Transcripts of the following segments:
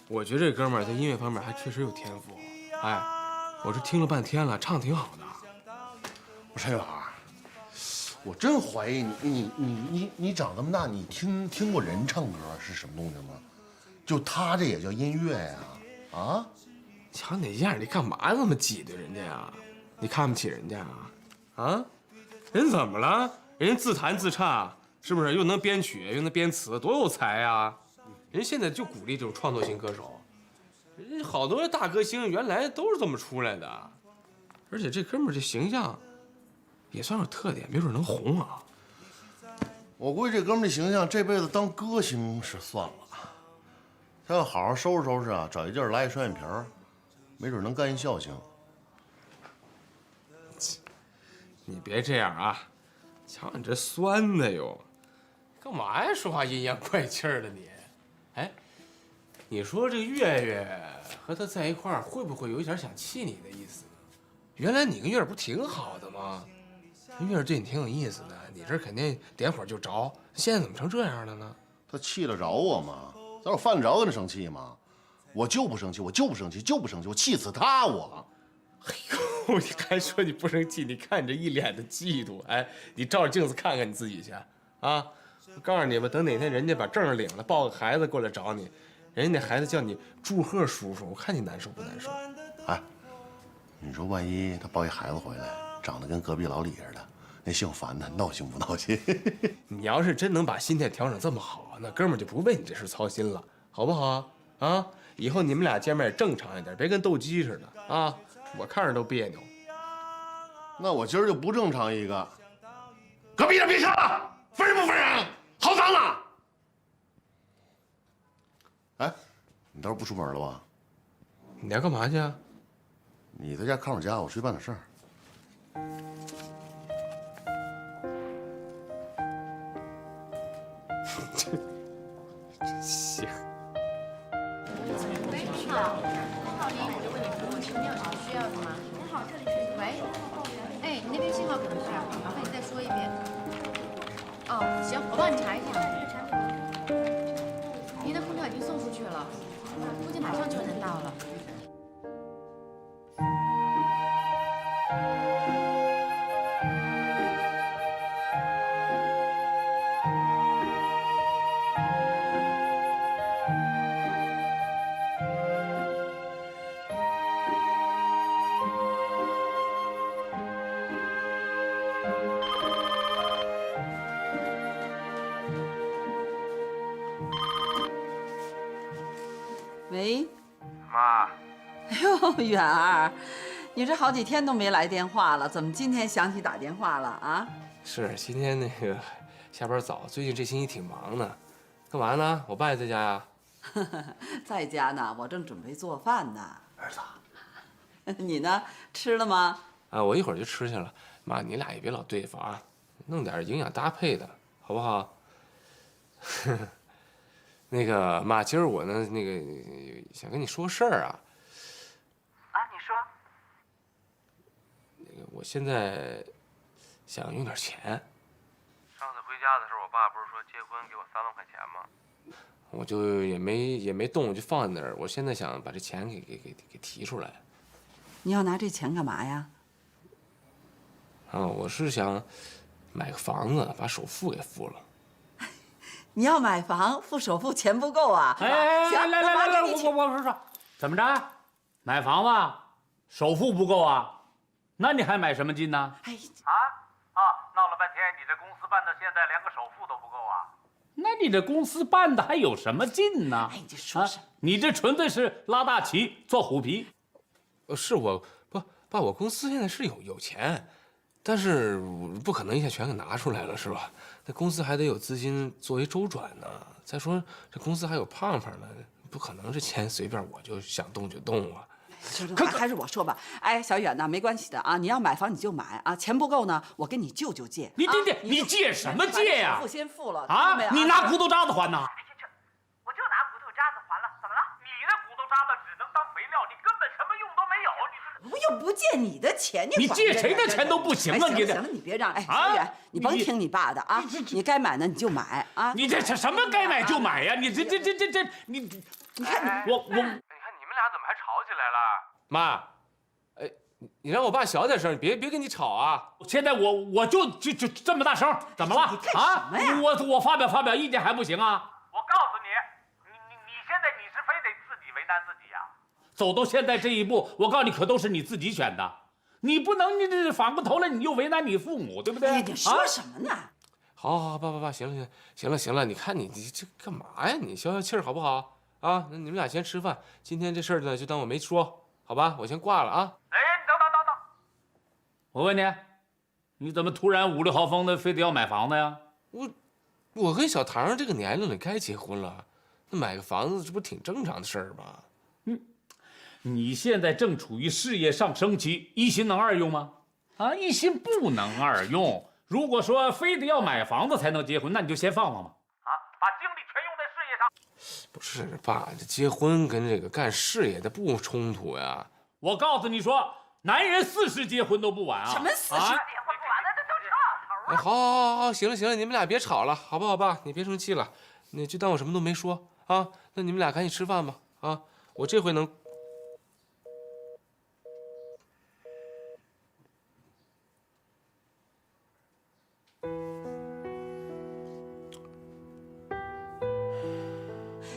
我觉得这哥们儿在音乐方面还确实有天赋。哎，我这听了半天了，唱挺好的。陈远，我真怀疑你长这么大，你听过人唱歌是什么东西吗？就他这也叫音乐呀？啊？瞧你那样，你干嘛那么挤兑人家呀？你看不起人家啊？啊？人怎么了？人家自弹自唱，是不是又能编曲又能编词，多有才啊！人现在就鼓励这种创作型歌手，人好多大歌星原来都是这么出来的，而且这哥们儿这形象也算有特点，没准能红啊。我估计这哥们儿这形象，这辈子当歌星是算了。他要好好收拾收拾啊，找一地儿来一双眼皮儿，没准能干一笑星。你别这样啊！瞧你这酸的哟，干嘛呀？说话阴阳怪气儿的你。哎，你说这个月月和他在一块儿，会不会有一点想气你的意思呢？原来你跟月儿不挺好的吗？月儿对你挺有意思的，你这肯定点火就着，现在怎么成这样了呢？他气得着我吗？咱有犯得着跟他生气吗？我就不生气，我就不生气，就不生气，我气死他我！哎呦，你还说你不生气？你看你这一脸的嫉妒，哎，你照着镜子看看你自己去啊！我告诉你吧，等哪天人家把证领了，抱个孩子过来找你，人家那孩子叫你祝贺叔叔，我看你难受不难受？哎，你说万一他抱一孩子回来，长得跟隔壁老李似的，那姓樊的闹心不闹心？你要是真能把心态调整这么好，那哥们儿就不为你这事操心了，好不好啊？以后你们俩见面也正常一点，别跟斗鸡似的啊！我看着都别扭。那我今儿就不正常一个。隔壁的别看了，分人不分人？好脏啊！哎，你到时候不出门了吧？你要干嘛去啊？你在家看我家，我出去办点事儿。行。你好，我就问你服务，请问你有什么需要的吗？你好，这里是喂，哎，你那边信号可能不太好，麻烦你再说一遍。哦，行，我帮你查一下。您的空调已经送出去了，估计马上就能到了。喂，妈，哎呦，远儿，你这好几天都没来电话了，怎么今天想起打电话了啊？是今天那个下班早，最近这星期挺忙的。干嘛呢？我爸也在家呀。在家呢，我正准备做饭呢。儿子，你呢？吃了吗？啊，我一会儿就吃去了。妈，你俩也别老对付啊，弄点营养搭配的，好不好？那个妈，今儿我呢，那个想跟你说事儿啊。啊，你说。那个，我现在想用点钱。上次回家的时候，我爸不是说结婚给我3万块钱吗？我就也没动，就放在那儿。我现在想把这钱给提出来。你要拿这钱干嘛呀？啊，我是想买个房子，把首付给付了。你要买房付首付，钱不够啊？哎，行，来，我说，怎么着？买房子，首付不够啊？那你还买什么劲呢？哎，闹了半天，你这公司办到现在连个首付都不够啊？那你这公司办的还有什么劲呢？哎，你说什么？你这纯粹是拉大旗做虎皮。是我不爸，我公司现在是有钱，但是不可能一下全给拿出来了，是吧？那公司还得有资金作为周转呢。再说这公司还有胖胖呢，不可能这钱随便我就想动就动啊。还是我说吧。哎，小远呐，没关系的啊，你要买房你就买啊，钱不够呢，我跟你舅舅借。你借什么借呀？首付先付了啊！你拿骨头渣子还呐？我就拿骨头渣子还了，怎么了？你的骨头渣子只能当肥料，你根本什么用都没有。我又不借你的钱，你借谁的钱都不行啊！你行了，你别让。哎，小远，你甭听你爸的啊，你该买的你就买啊。你这什么该买就买呀？你这你你看你我你看你们俩怎么还吵起来了？妈，哎，你让我爸小点声，别跟你吵啊！现在我就这么大声，怎么了？你干什么呀？我发表意见还不行啊？我告诉你，你现在你是非得自己为难自己呀？走到现在这一步，我告诉你，可都是你自己选的，你不能你这反过头来你又为难你父母，对不对？你说什么呢？好，爸，行了，你看你这干嘛呀？你消消气儿好不好？啊，那你们俩先吃饭，今天这事儿呢就当我没说，好吧？我先挂了啊。哎，等，我问你，你怎么突然五六号风的，非得要买房子呀？我跟小唐这个年龄了，该结婚了，那买个房子这不挺正常的事儿吗？你现在正处于事业上升期，一心能二用吗？啊，一心不能二用。如果说非得要买房子才能结婚，那你就先放吧。啊，把精力全用在事业上。不是，爸，这结婚跟这个干事业的不冲突呀。我告诉你说，男人40结婚都不晚啊！什么40？结婚不完了，这都是哎，好，行了，你们俩别吵了，好不好，爸？你别生气了，你就当我什么都没说啊。那你们俩赶紧吃饭吧，啊，我这回能。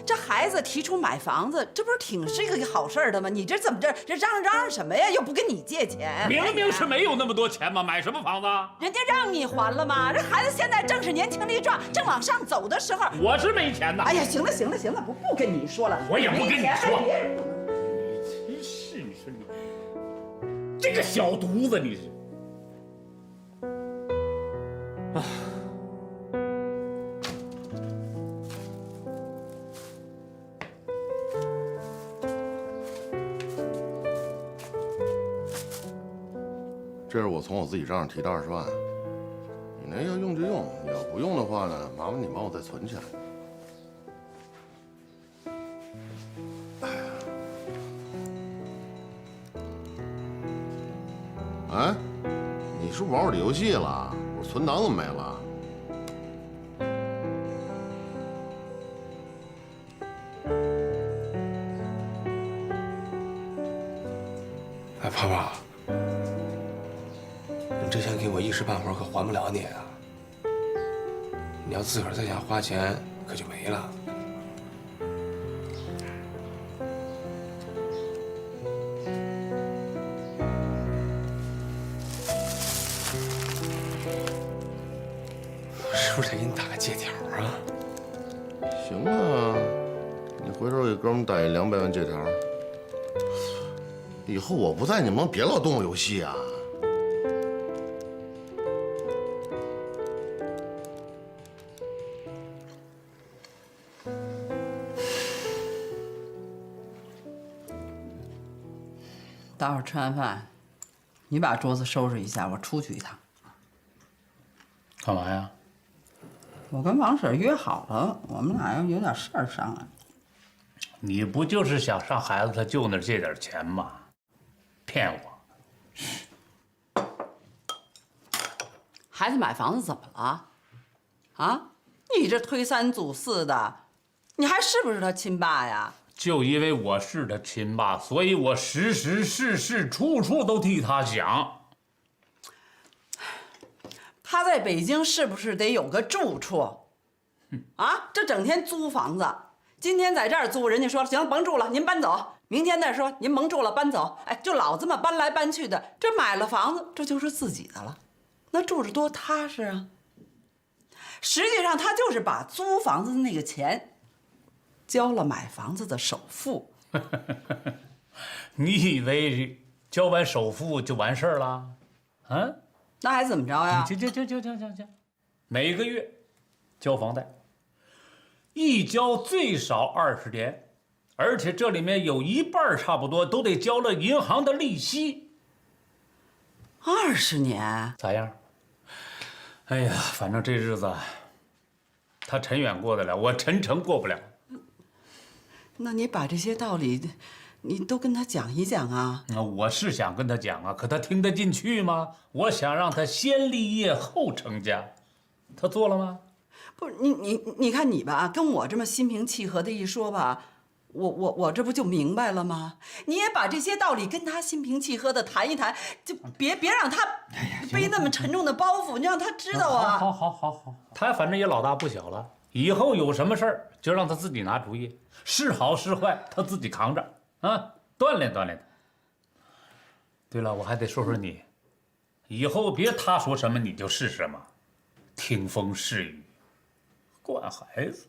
这孩子提出买房子，这不是挺是一个好事儿的吗？你这怎么这嚷什么呀？又不跟你借钱，明明是没有那么多钱嘛，买什么房子？人家让你还了吗？这孩子现在正是年轻力壮，正往上走的时候。我是没钱的。哎呀，行了，不跟你说了，我也不跟你说。你真是，你说你这个小犊子，你是。啊。这是我从我自己账上提的20万，你那要用就用，你要不用的话呢，麻烦你帮我再存起来。哎，你是不是玩我的游戏了？我存档怎么没了？哎，爸。这钱给我一时半会儿可还不了你啊！你要自个儿在家花钱，可就没了。是不是得给你打个借条啊？行啊，你回头给哥们打一200万借条。以后我不在，你们别老动我游戏啊！待会儿吃完饭，你把桌子收拾一下，我出去一趟。干嘛呀？我跟王婶约好了，我们俩要有点事儿商量。你不就是想上孩子他舅那儿借点钱吗？骗我！孩子买房子怎么了？啊，你这推三阻四的，你还是不是他亲爸呀？就因为我是他亲爸，所以我时时事事处处都替他想。他在北京是不是得有个住处？啊，这整天租房子，今天在这儿租，人家说行甭住了，您搬走。明天再说您甭住了，搬走。哎，就老这么搬来搬去的，这买了房子，这就是自己的了，那住着多踏实啊。实际上他就是把租房子的那个钱交了买房子的首付。你以为交完首付就完事儿了？啊？那还怎么着呀？行，每个月交房贷，一交最少20年，而且这里面有一半差不多都得交了银行的利息。20年？咋样？哎呀，反正这日子他陈远过得了，我陈诚过不了。那你把这些道理，你都跟他讲一讲啊。我是想跟他讲啊，可他听得进去吗？我想让他先立业后成家，他做了吗？不是你看你吧，跟我这么心平气和的一说吧，我这不就明白了吗？你也把这些道理跟他心平气和的谈一谈，就别让他背那么沉重的包袱，你让他知道啊。好，他反正也老大不小了，以后有什么事儿就让他自己拿主意，是好是坏他自己扛着啊，锻炼锻炼他。对了，我还得说说你，以后别他说什么你就是什么，听风是雨，惯孩子。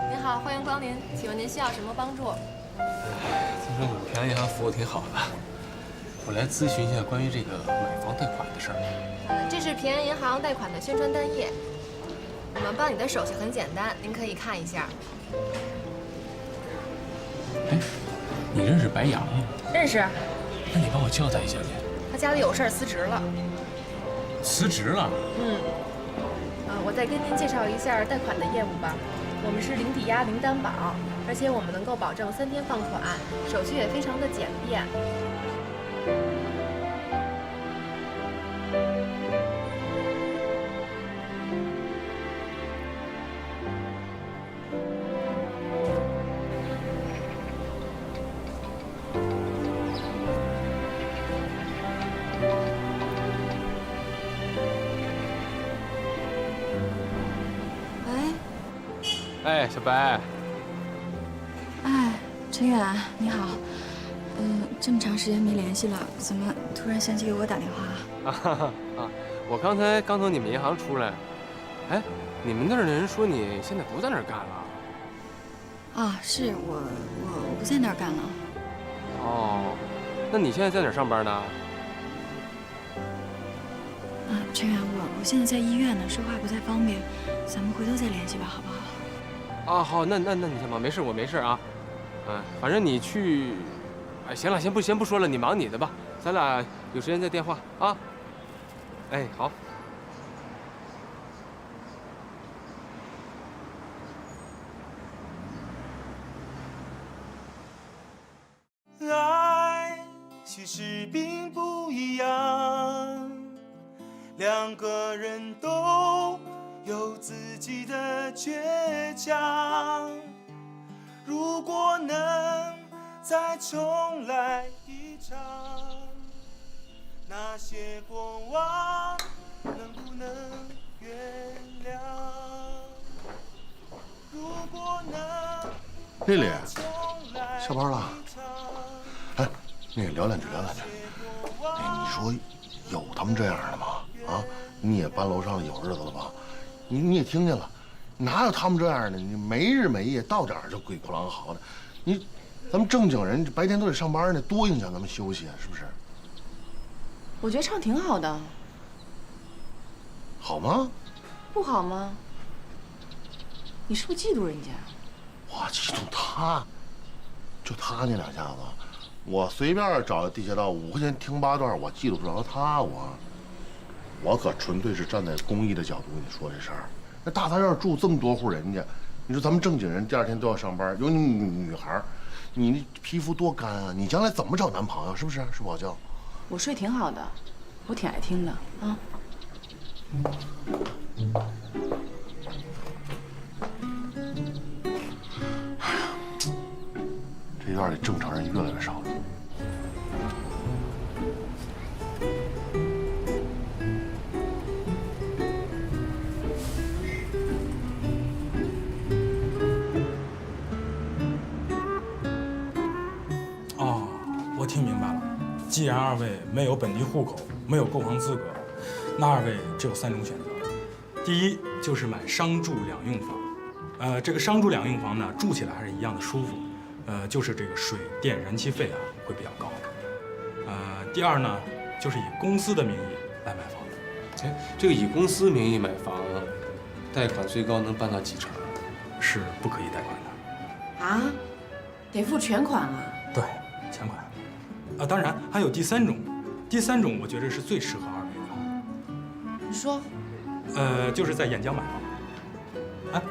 您好，欢迎光临，请问您需要什么帮助？听说你们平安银行服务挺好的，我来咨询一下关于这个买房贷款的事儿。这是平安银行贷款的宣传单页，我们办理的手续很简单，您可以看一下。哎，你认识白杨吗？认识，那你帮我交代一下去。他家里有事儿辞职了。辞职了？我再跟您介绍一下贷款的业务吧。我们是零抵押、零担保，而且我们能够保证3天放款，手续也非常的简便。哎，小白。哎，陈远，你好。这么长时间没联系了，怎么突然想起给我打电话？我刚才刚从你们银行出来。哎，你们那儿的人说你现在不在那儿干了？啊，是我不在那儿干了。哦，那你现在在哪儿上班呢？啊，陈远，我现在在医院呢，说话不太方便，咱们回头再联系吧，好不好？啊，好，那你先忙，没事，我没事啊。反正你去，哎，行了，先不说了，你忙你的吧，咱俩有时间再电话啊。哎，好。爱其实并不一样，两个人都有自己的倔强。如果能再重来一场，那些过往能不能原谅？如果能丽丽，下班了。哎，那个聊两句。哎，你说有他们这样的吗？啊，你也搬楼上了有日子了吧？你也听见了，哪有他们这样的？你没日没夜到点儿就鬼哭狼嚎的，咱们正经人白天都得上班呢，多影响咱们休息啊，是不是？我觉得唱挺好的。好吗？不好吗？你是不是嫉妒人家？我嫉妒他，就他那两下子，我随便找个地下道5块钱听8段，我嫉妒不着他。我可纯粹是站在公益的角度跟你说这事儿。那大杂院住这么多户人家，你说咱们正经人第2天都要上班，有你女孩，你那皮肤多干啊！你将来怎么找男朋友？是不是？是不好叫？我睡挺好的，我挺爱听的啊。这院里正常人越来越少了。哦，我听明白了。既然2位没有本地户口，没有购房资格，那2位只有3种选择。第一就是买商住两用房，这个商住两用房呢，住起来还是一样的舒服，就是这个水电燃气费啊会比较高。第二呢，就是以公司的名义来买房。哎，这个以公司名义买房，贷款最高能办到几成？是不可以贷款的。啊？得付全款啊？对，全款。当然还有第3种，第3种我觉得是最适合2位的。你说，就是在燕郊买房。哎，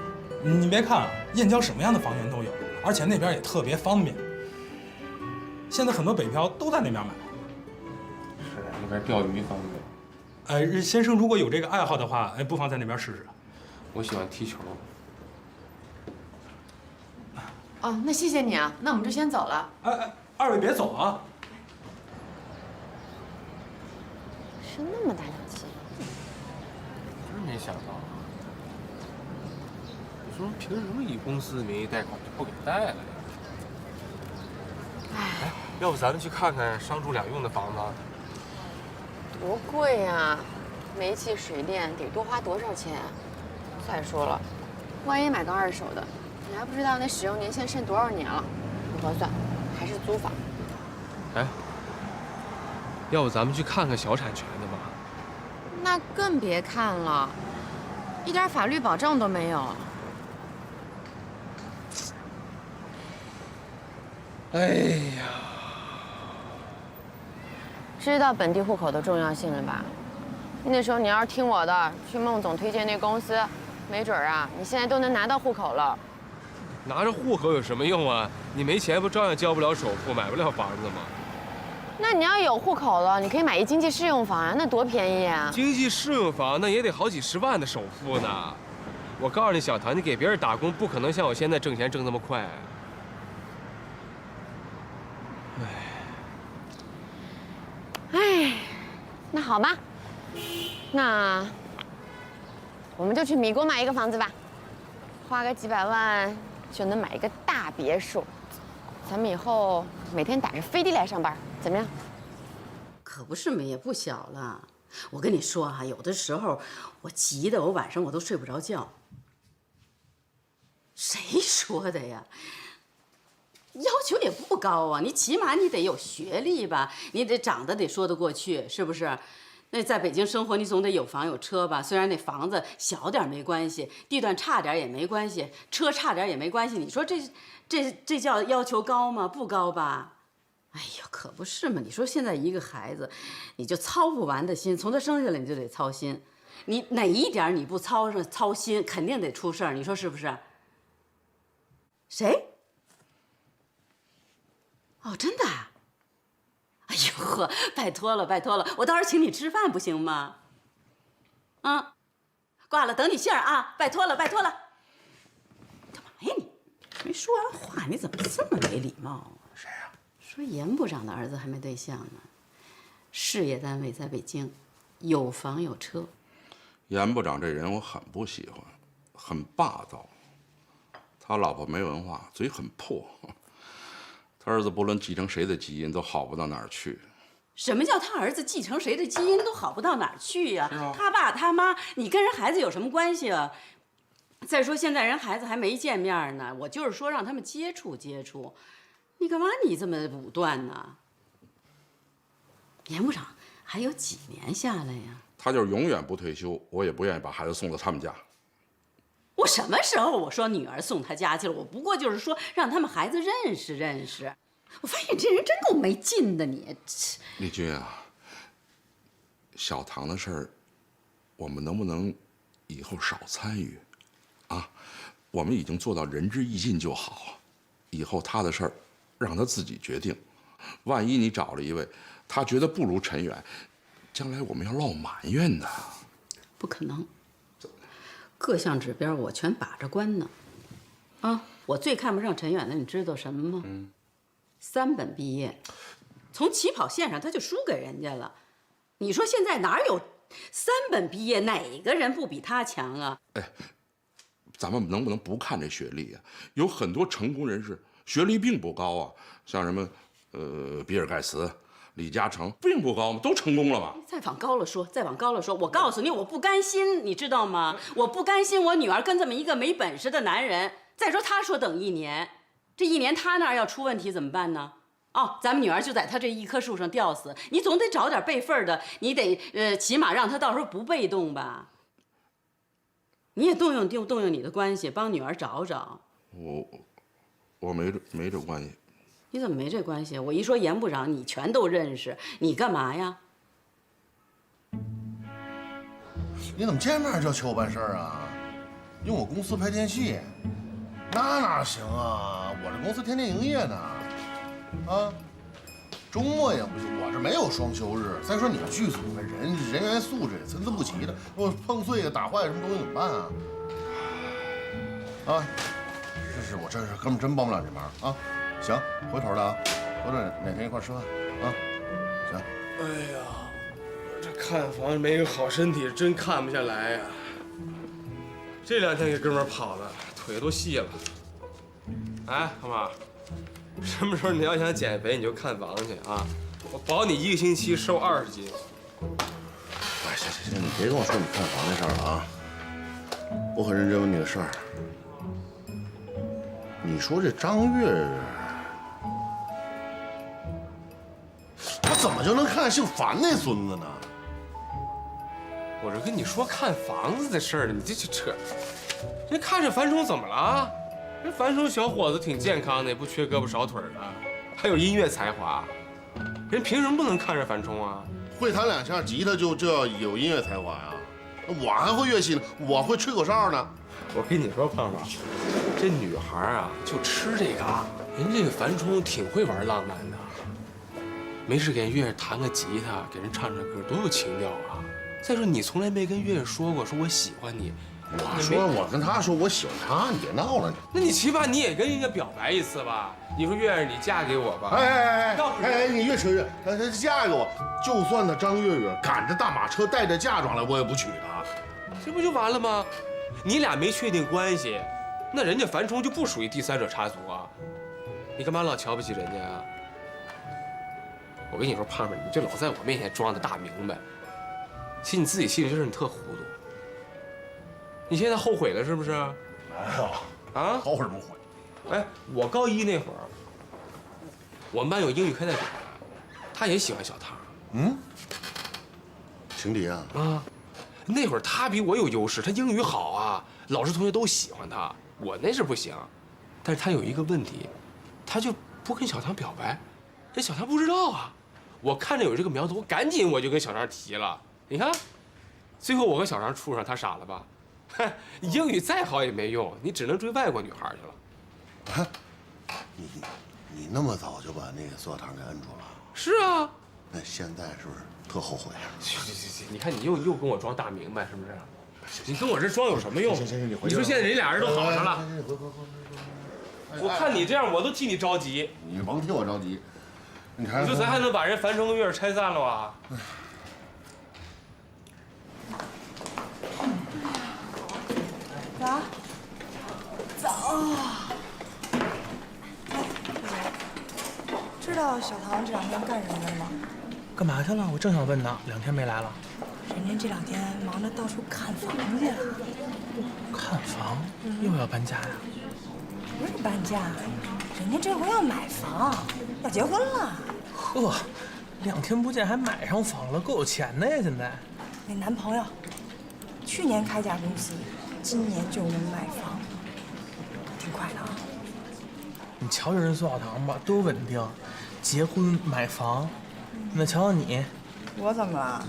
你别看啊，燕郊什么样的房源都有，而且那边也特别方便。现在很多北漂都在那边买。是那边钓鱼方便。先生如果有这个爱好的话，不妨在那边试试。我喜欢踢球。哦，那谢谢你啊，那我们就先走了。二位别走啊！生那么大量气，真没想到，你说凭什么以公司的名义贷款就不给贷了呀？哎，要不咱们去看看商住两用的房子？多贵呀！煤气、水电得多花多少钱？再说了，万一买个二手的，你还不知道那使用年限剩多少年了，不合算，还是租房。哎，要不咱们去看看小产权的吧？那更别看了，一点法律保障都没有。哎呀，知道本地户口的重要性了吧？那时候你要是听我的，去孟总推荐那公司，没准啊，你现在都能拿到户口了。拿着户口有什么用啊？你没钱不照样交不了首付，买不了房子吗？那你要有户口了，你可以买一经济适用房啊，那多便宜啊！经济适用房那也得好几十万的首付呢。我告诉你，小唐，你给别人打工不可能像我现在挣钱挣那么快。哎，那好吧，那我们就去米国买一个房子吧，花个几百万就能买一个大别墅，咱们以后每天打着飞的来上班，怎么样？可不是嘛，也不小了。我跟你说啊，有的时候我急得我晚上我都睡不着觉。谁说的呀？要求也不高啊，你起码你得有学历吧，你得长得得说得过去，是不是？那在北京生活，你总得有房有车吧？虽然那房子小点没关系，地段差点也没关系，车差点也没关系。你说这叫要求高吗？不高吧？哎呀，可不是嘛！你说现在一个孩子，你就操不完的心，从他生下来你就得操心，你哪一点你不操心，肯定得出事儿。你说是不是？谁？哦，真的啊！哎呦呵，拜托了，拜托了，我到时候请你吃饭不行吗？啊，挂了，等你信儿啊！拜托了，拜托了。干嘛呀你？没说完话，你怎么这么没礼貌啊？谁呀？说严部长的儿子还没对象呢，事业单位在北京，有房有车。严部长这人我很不喜欢，很霸道。他老婆没文化，嘴很破。他儿子不论继承谁的基因都好不到哪儿去。什么叫他儿子继承谁的基因都好不到哪儿去呀？他爸他妈，你跟人孩子有什么关系啊？再说现在人孩子还没见面呢，我就是说让他们接触接触。你干嘛你这么武断呢？严部长还有几年下来呀？他就是永远不退休，我也不愿意把孩子送到他们家。我什么时候我说女儿送他家去了？我不过就是说让他们孩子认识认识。我发现这人真够没劲的你。丽君啊，小唐的事儿，我们能不能以后少参与？啊，我们已经做到仁至义尽就好。以后他的事儿，让他自己决定。万一你找了一位，他觉得不如陈远，将来我们要落埋怨的。不可能。各项指标我全把着关呢。啊，我最看不上陈远的，你知道什么吗？3本毕业，从起跑线上他就输给人家了。你说现在哪有3本毕业，哪个人不比他强啊？哎，咱们能不能不看这学历啊？有很多成功人士学历并不高啊，像什么比尔盖茨、李嘉诚，并不高嘛，都成功了嘛。再往高了说，再往高了说，我告诉你，我不甘心，你知道吗？我不甘心我女儿跟这么一个没本事的男人。再说他说等1年，这1年他那儿要出问题怎么办呢？哦，咱们女儿就在他这一棵树上吊死，你总得找点备份的，你得起码让他到时候不被动吧。你也动用你的关系，帮女儿找找。我没这关系。你怎么没这关系？我一说严部长，你全都认识，你干嘛呀？你怎么见面就要求我办事儿啊？用我公司拍电戏，那哪行啊？我这公司天天营业呢，啊，周末也不行，我这没有双休日。再说你们剧组的人员素质也参差不齐的，我碰碎打坏什么东西怎么办啊？啊，我这是根本真帮不了这忙啊。行，回头了啊，回头哪天一块吃饭啊？行。哎呀，这看房没个好身体，真看不下来呀。这2天给哥们儿跑的，腿都细了。哎，康妈，什么时候你要想减肥，你就看房去啊！我保你1个星期瘦20斤。哎，行，你别跟我说你看房那事儿了啊！我很认真问你个事儿。你说这张月，他怎么就能看上姓樊那孙子呢？我这跟你说看房子的事儿呢，你这扯。人看着樊冲怎么了？人樊冲小伙子挺健康的，也不缺胳膊少腿的，还有音乐才华，人凭什么不能看上樊冲啊？会弹2下吉他就要有音乐才华呀？我还会乐器呢，我会吹口哨呢。我跟你说，胖胖，这女孩啊就吃这个，人这个樊冲挺会玩浪漫的，没事给人月月弹个吉他，给人唱唱歌，多有情调啊！再说你从来没跟月月说过我喜欢你，我跟他说我喜欢他，你别闹了你。那你起码你也跟人家表白一次吧？你说月月，你嫁给我吧？哎，你越扯越，他嫁给我，就算他张月月赶着大马车带着嫁妆来，我也不娶她。这不就完了吗？你俩没确定关系，那人家樊冲就不属于第三者插足啊！你干嘛老瞧不起人家啊？我跟你说，胖胖，你就老在我面前装的大明白，其实你自己心里就是你特糊涂。你现在后悔了是不是？没有啊，后悔什么悔？哎，我高1那会儿，我们班有英语课代表，他也喜欢小唐。嗯，情敌啊？啊，那会儿他比我有优势，他英语好啊，老师同学都喜欢他。我那是不行，但是他有一个问题，他就不跟小唐表白，这小唐不知道啊。我看着有这个苗头，我就跟小唐提了。你看，最后我和小唐处上，他傻了吧？英语再好也没用，你只能追外国女孩去了。你那么早就把那个苏小唐给摁住了？是啊。那现在是不是特后悔啊？行，你看你又跟我装大明白是不是？你跟我这装有什么用？行，你回去。你说现在人俩人都好上了，回。我看你这样我都替你着急。你甭替我着急，你说咱还能把人樊冲跟月儿拆散了啊？早。知道小唐这2天干什么了吗？干嘛去了？我正想问呢，2天没来了。人家这2天忙着到处看房去了。看房？又要搬家呀？不是搬家，人家这回要买房，要结婚了。呵，2天不见还买上房了，够有钱的呀！现在。那男朋友，去年开家公司，今年就能买房，挺快的啊。你瞧瞧人苏小棠吧，多稳定，结婚买房。那瞧瞧你，我怎么了？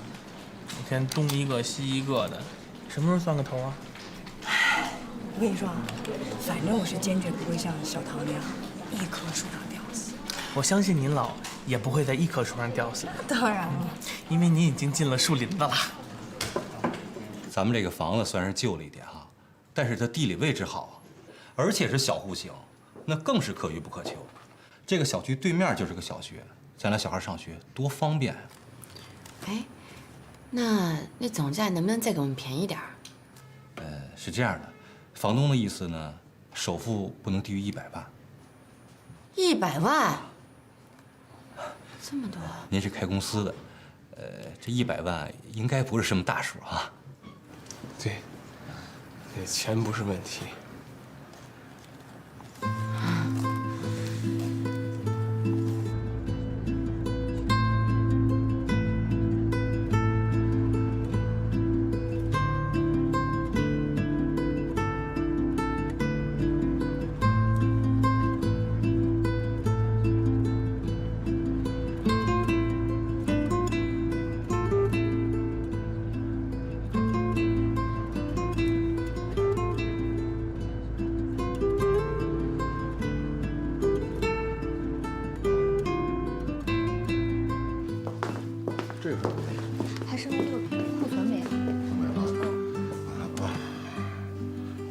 每天东一个西一个的，什么时候算个头啊？我跟你说啊，反正我是坚决不会像小棠那样一棵树上吊死。我相信您老也不会在一棵树上吊死。当然了，因为你已经进了树林子了。咱们这个房子虽然是旧了一点啊，但是它地理位置好，而且是小户型，那更是可遇不可求。这个小区对面就是个小学，将来小孩上学多方便啊！哎，那总价能不能再给我们便宜点儿？是这样的，房东的意思呢，首付不能低于100万。100万？这么多？您是开公司的，这100万应该不是什么大数啊。对，钱不是问题。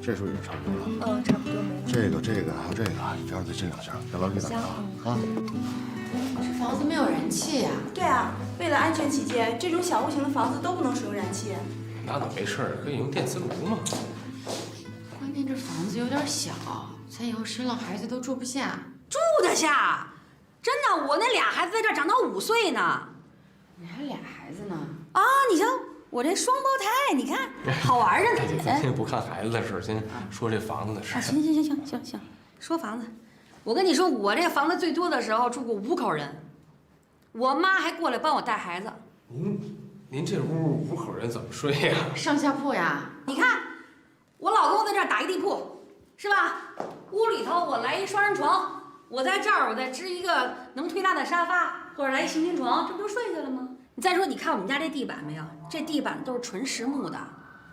这时候也差不多了。嗯，差不多没了。这个还有这个，你这样再进2箱，别老给打啊！啊。这房子没有燃气呀？对啊，为了安全起见，这种小户型的房子都不能使用燃气。那倒没事，可以用电磁炉嘛。关键这房子有点小，咱以后生了孩子都住不下。住得下，真的，我那俩孩子在这儿长到5岁呢。你还俩孩子呢？啊，你瞧我这双胞胎，你看好玩着呢。咱先不看孩子的事，先说这房子的事。行，说房子，我跟你说，我这房子最多的时候住过5口人，我妈还过来帮我带孩子。您这屋5口人怎么睡呀？上下铺呀？你看，我老公在这儿打一地铺，是吧？屋里头我来一双人床。我在这儿，我再支一个能推拉的沙发，或者来一行军床，这不就睡下了吗？你再说，你看我们家这地板没有？这地板都是纯实木的，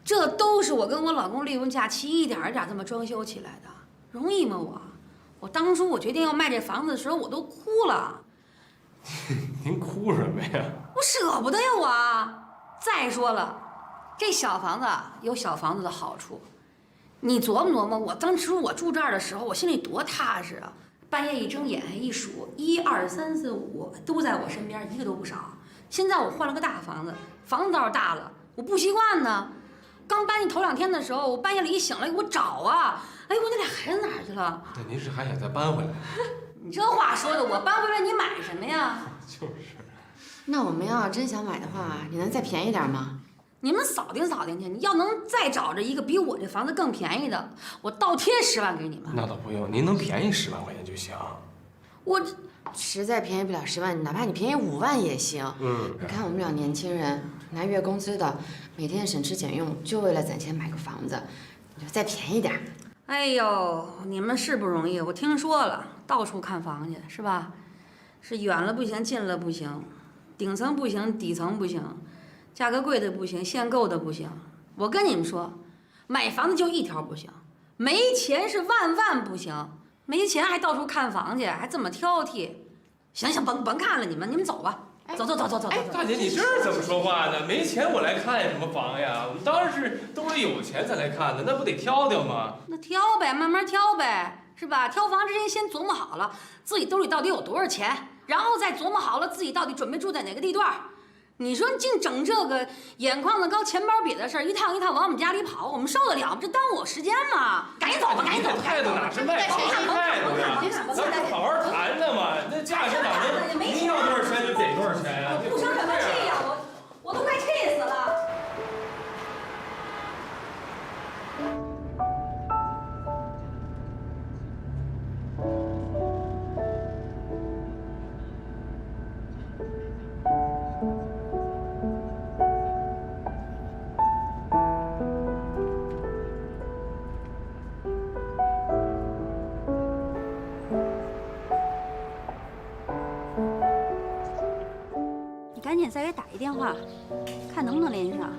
这都是我跟我老公利用假期一点一点这么装修起来的，容易吗？我当初我决定要卖这房子的时候，我都哭了。您哭什么呀？我舍不得呀，我。再说了，这小房子有小房子的好处，你琢磨琢磨，我当时我住这儿的时候，我心里多踏实啊。半夜一睁眼一数，1、2、3、4、5都在我身边，一个都不少。现在我换了个大房子，房子倒是大了，我不习惯呢。刚搬进头2天的时候，我半夜里一醒来，我找啊，哎，我那俩孩子哪儿去了？那您是还想再搬回来？你这话说的，我搬回来你买什么呀？就是。那我们要真想买的话，你能再便宜点吗？你们扫听扫听去，你要能再找着一个比我这房子更便宜的，我倒贴10万给你们。那倒不用，您能便宜10万块钱就行。我实在便宜不了10万，哪怕你便宜5万也行。你看我们俩年轻人拿月工资的，每天省吃俭用，就为了攒钱买个房子，你就再便宜点。哎呦，你们是不容易，我听说了，到处看房去是吧？是远了不行，近了不行，顶层不行，底层不行。价格贵的不行，限购的不行。我跟你们说，买房子就一条不行，没钱是万不行。没钱还到处看房去，还这么挑剔。行，甭看了，你们走吧，走。哎，大姐，你这是怎么说话呢？没钱我来看什么房呀？我们当然是都是有钱才来看的，那不得挑吗？那挑呗，慢慢挑呗，是吧？挑房之前先琢磨好了自己兜里到底有多少钱，然后再琢磨好了自己到底准备住在哪个地段。你说净整这个眼眶子高钱包瘪的事儿，一趟一趟往我们家里跑，我们受得了吗？这耽误我时间吗？赶紧走吧，赶紧走！态度哪是卖房的态度呀？咱不好好谈的嘛？那价钱哪能您要多少钱就给多少钱呀？不生什么气呀？我都快气死了。赶紧再给打一电话，看能不能联系上。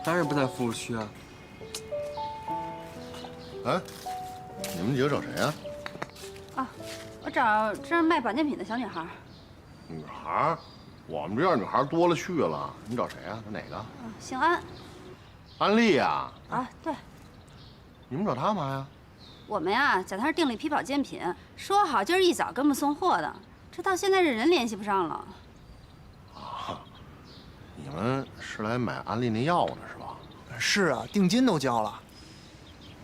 当然不在服务区啊。哎，你们几个找谁啊？啊，我找这儿卖保健品的小女孩。女孩？我们这儿女孩多了去了。你找谁啊？哪个？姓安。安丽呀？啊，对。你们找她嘛呀？我们呀，在那儿订了一批保健品，说好今儿一早给我们送货的，这到现在这人联系不上了。啊，你们是来买安利那药的是吧？是啊，定金都交了。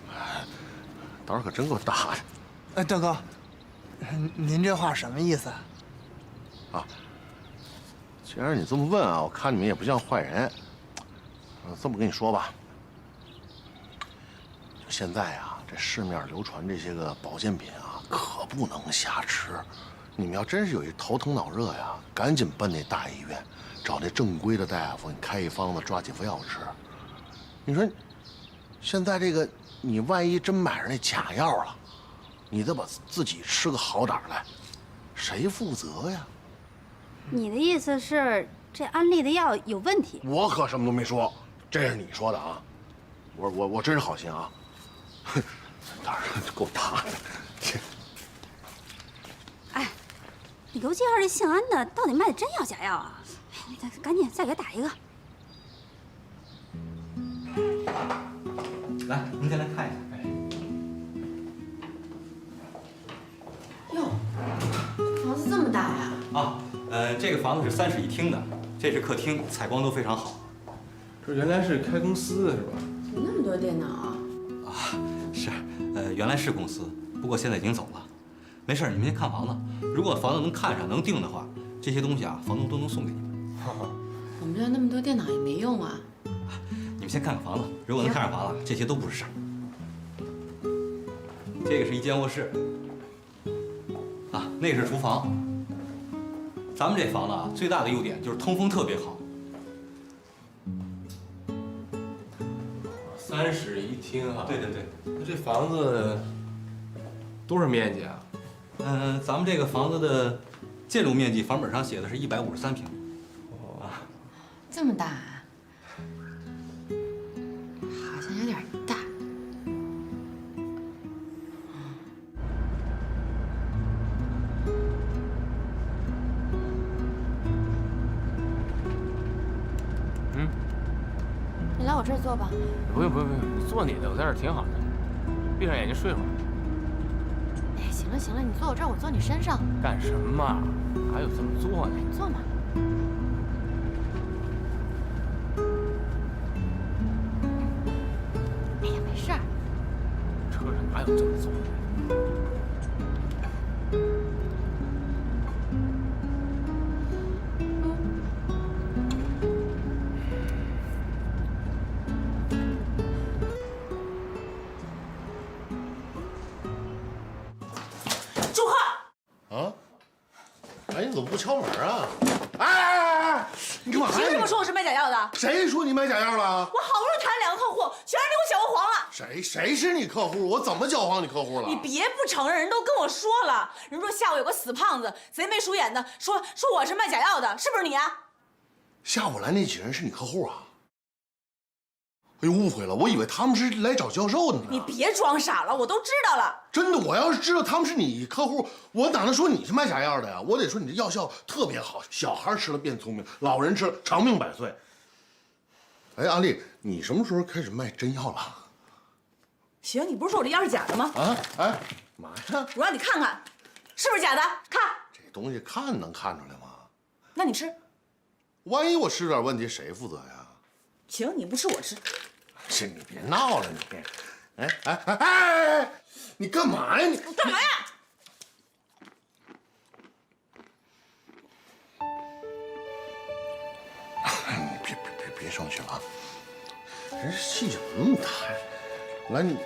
哎，胆儿可真够大的。哎，大哥，您这话什么意思？啊，既然你这么问啊，我看你们也不像坏人。这么跟你说吧，就现在啊。这市面流传这些个保健品啊，可不能瞎吃。你们要真是有一头疼脑热呀，赶紧奔那大医院，找那正规的大夫，你开一方子，抓几副药吃。你说，现在这个，你万一真买上那假药了，你再把自己吃个好歹来，谁负责呀？你的意思是这安利的药有问题？我可什么都没说，这是你说的啊。我真是好心啊。哼。胆儿够大的！哎，你给我介绍这姓安的，到底卖的真药假药啊？赶紧再给打一个。来，您先来看一下。哟，房子这么大呀！啊，这个房子是3室1厅的，这是客厅，采光都非常好。这原来是开公司的是吧？怎么那么多电脑啊？啊，是，原来是公司，不过现在已经走了。没事，你们先看房子。如果房子能看上、能定的话，这些东西啊，房东都能送给你们。我们这那么多电脑也没用啊。你们先看看房子，如果能看上房子，这些都不是事儿。这个是一间卧室，啊，那个是厨房。咱们这房子啊，最大的优点就是通风特别好。 3室1厅啊！对对对，那这房子多少面积啊？咱们这个房子的建筑面积，房本上写的是153平。哦，这么大啊？好像有点大。嗯，你来我这儿坐吧。不用，你做你的，我在这儿挺好的，闭上眼睛睡会儿。哎，行了，你坐我这儿，我坐你身上。干什么？哪有这么做的？你坐嘛。哎呀，没事儿。车上哪有这么做的？ 哎，你怎么不敲门啊？哎，你干嘛呀？凭什么说我是卖假药的？谁说你卖假药了？我好不容易谈了2个客户，全让你给我搅和黄了。谁是你客户？我怎么搅黄你客户了？你别不承认，人都跟我说了。人说下午有个死胖子，贼眉鼠眼的，说我是卖假药的，是不是你啊？下午来那几人是你客户啊？哎呦，误会了，我以为他们是来找教授的呢。你别装傻了，我都知道了。真的，我要是知道他们是你客户，我哪能说你是卖假药的呀？我得说你这药效特别好，小孩吃了变聪明，老人吃了长命百岁。哎，阿丽，你什么时候开始卖真药了？行，你不是说我这药是假的吗？啊，哎，嘛呀？我让你看看，是不是假的？看这东西看能看出来吗？那你吃。万一我吃点问题，谁负责呀？行，你不吃我吃。是你别闹了，你。哎，你干嘛呀？你干嘛呀？你别生气了啊！人气怎么那么大呀？来，你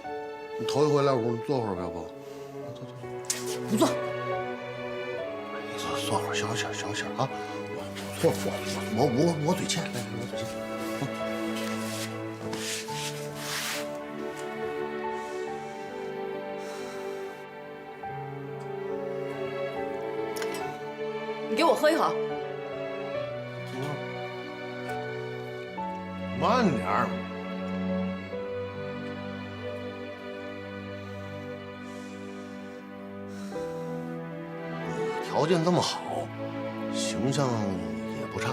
头一回来屋，你坐会儿呗，不？坐。不坐。坐会儿，小点啊！我嘴欠，来，我嘴欠。你给我喝一口。慢点儿。你条件这么好，形象也不差，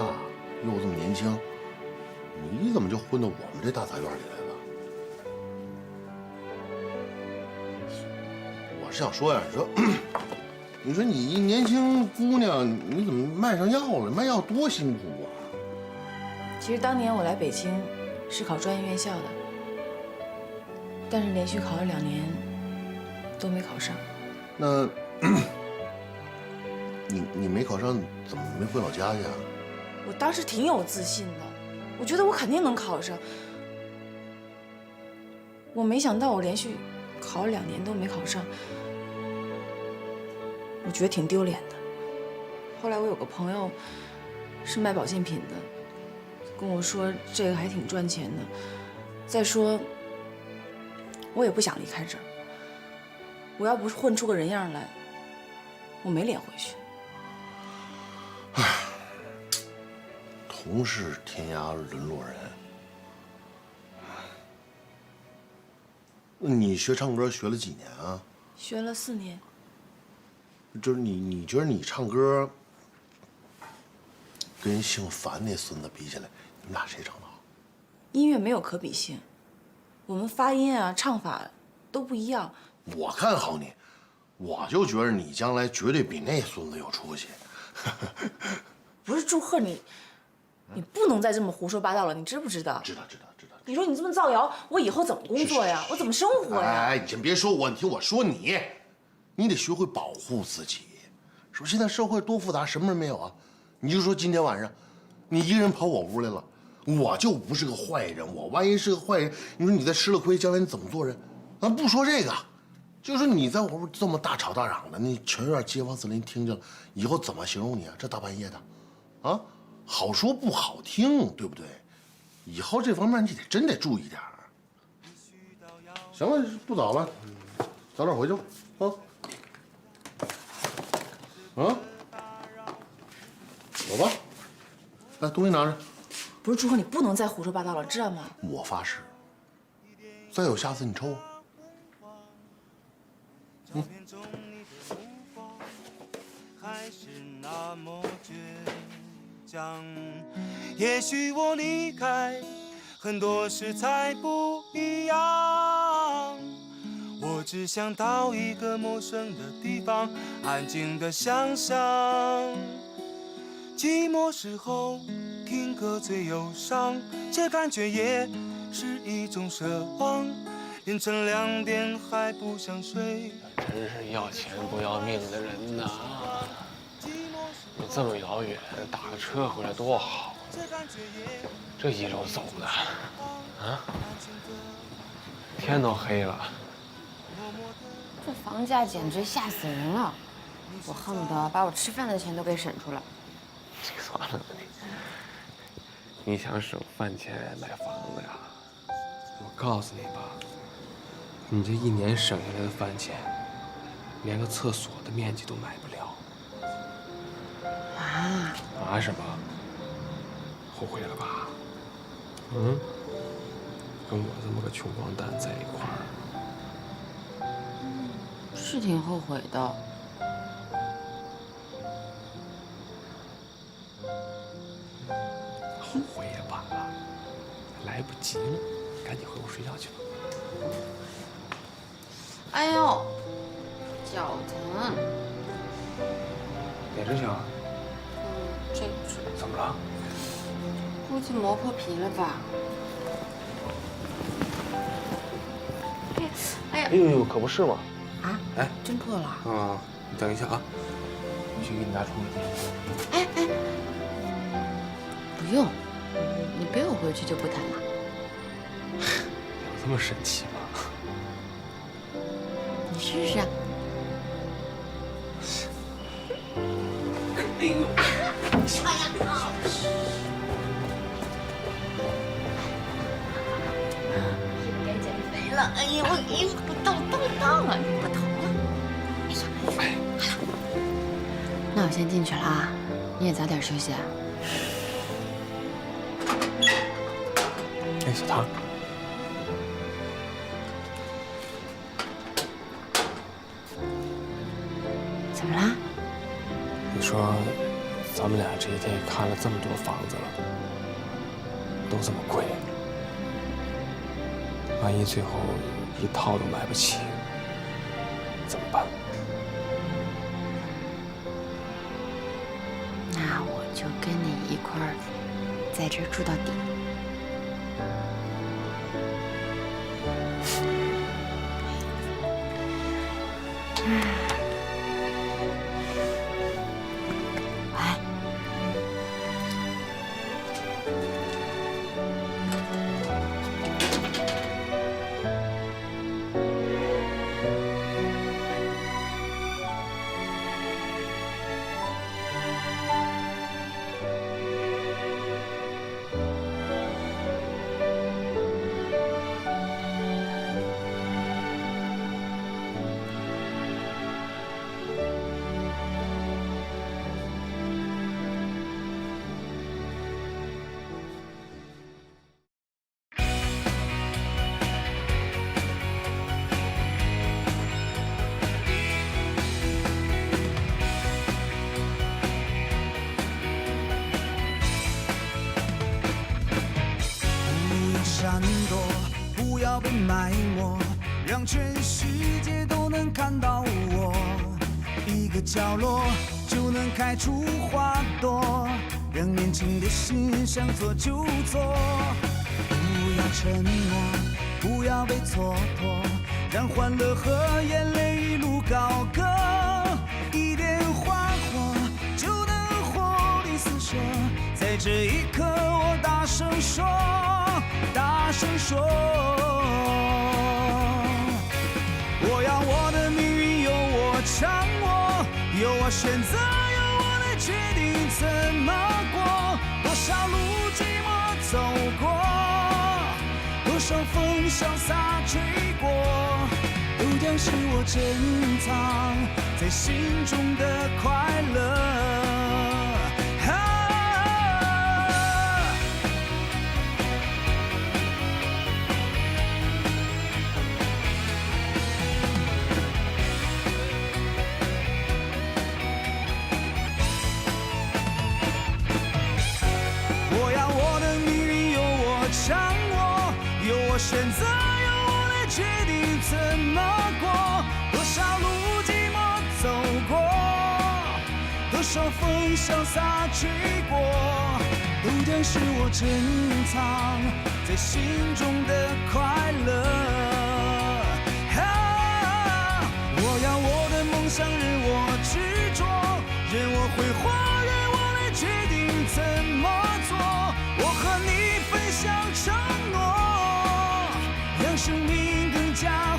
又这么年轻，你怎么就混到我们这大杂院里来了？我是想说呀，你说你一年轻姑娘，你怎么卖上药了？卖药多辛苦啊！其实当年我来北京是考专业院校的，但是连续考了2年都没考上。那你没考上，怎么没回老家去啊？我当时挺有自信的，我觉得我肯定能考上。我没想到我连续考了2年都没考上，我觉得挺丢脸的。后来我有个朋友是卖保健品的，跟我说这个还挺赚钱的。再说，我也不想离开这儿。我要不是混出个人样来，我没脸回去。唉，同是天涯沦落人。你学唱歌学了几年啊？学了4年。就是你觉得你唱歌跟人姓樊那孙子比起来，你们俩谁唱的好？音乐没有可比性，我们发音啊、唱法都不一样。我看好你，我就觉得你将来绝对比那孙子有出息。不是祝贺你，你不能再这么胡说八道了，你知不知道？知道。你说你这么造谣，我以后怎么工作呀？我怎么生活呀？哎，你先别说我，你听我说你，你得学会保护自己。说现在社会多复杂，什么人没有啊？你就说今天晚上，你一个人跑我屋来了，我就不是个坏人，我万一是个坏人，你说你再吃了亏，将来你怎么做人？咱不说这个，就说你在我屋这么大吵大嚷的，那全院街坊四邻听见了，以后怎么形容你啊？这大半夜的，啊，好说不好听，对不对？以后这方面你真得注意点儿。行了，不早了，早点回去吧，走吧。来，东西拿着。不是祝贺，你不能再胡说八道了，知道吗？我发誓，再有下次你抽我。也许我离开，很多事才不一样。我只想到一个陌生的地方，安静的想象。寂寞时候听歌最忧伤，这感觉也是一种奢望。凌晨2点还不想睡，真是要钱不要命的人呐！你这么遥远打个车回来多好，这一路走的，啊，天都黑了。这房价简直吓死人了，我恨不得把我吃饭的钱都给省出来。算了吧你想省饭钱买房子呀？我告诉你吧，你这一年省下来的饭钱，连个厕所的面积都买不了。啊什么？后悔了吧？嗯？跟我这么个穷光蛋在一块儿，是挺后悔的。后悔也晚了，来不及了，赶紧回屋睡觉去吧。哎呦，脚疼。哪只脚？这只。怎么了？估计磨破皮了吧？哎呀！哎呦，可不是嘛！啊？哎，真破了？啊，你等一下啊，我去给你拿冲锋衣。哎，不用，你背我回去就不疼了。有这么神奇吗？你试试啊。哎呦！哎呀！该减肥了。哎呀，我衣服都到了，不疼了。哎，好了，那我先进去了啊，你也早点休息啊。哎，小唐。怎么啦？你说，咱们俩这一天看了这么多房子了，都这么贵，万一最后一套都买不起，怎么办？那我就跟你一块儿在这儿住到底。闪躲，不不要被埋没，让全世界都能看到我。一个角落就能开出花朵，让年轻的心想做就做。不要沉默，不要被蹉跎，让欢乐和眼泪一路高歌。一点花火就能活力四射，在这一刻我大声说，大声说，我要我的命运由我掌握，由我选择，由我来决定怎么过。多少路寂寞走过，多少风潇洒吹过，都将是我珍藏在心中的快乐。我选择，由我来决定怎么过。多少路寂寞走过，多少风潇洒吹过，都将是我珍藏在心中的快乐。我要我的梦想任我执着，任我挥霍，任我来决定怎么做。我和你分享承诺，让生命更加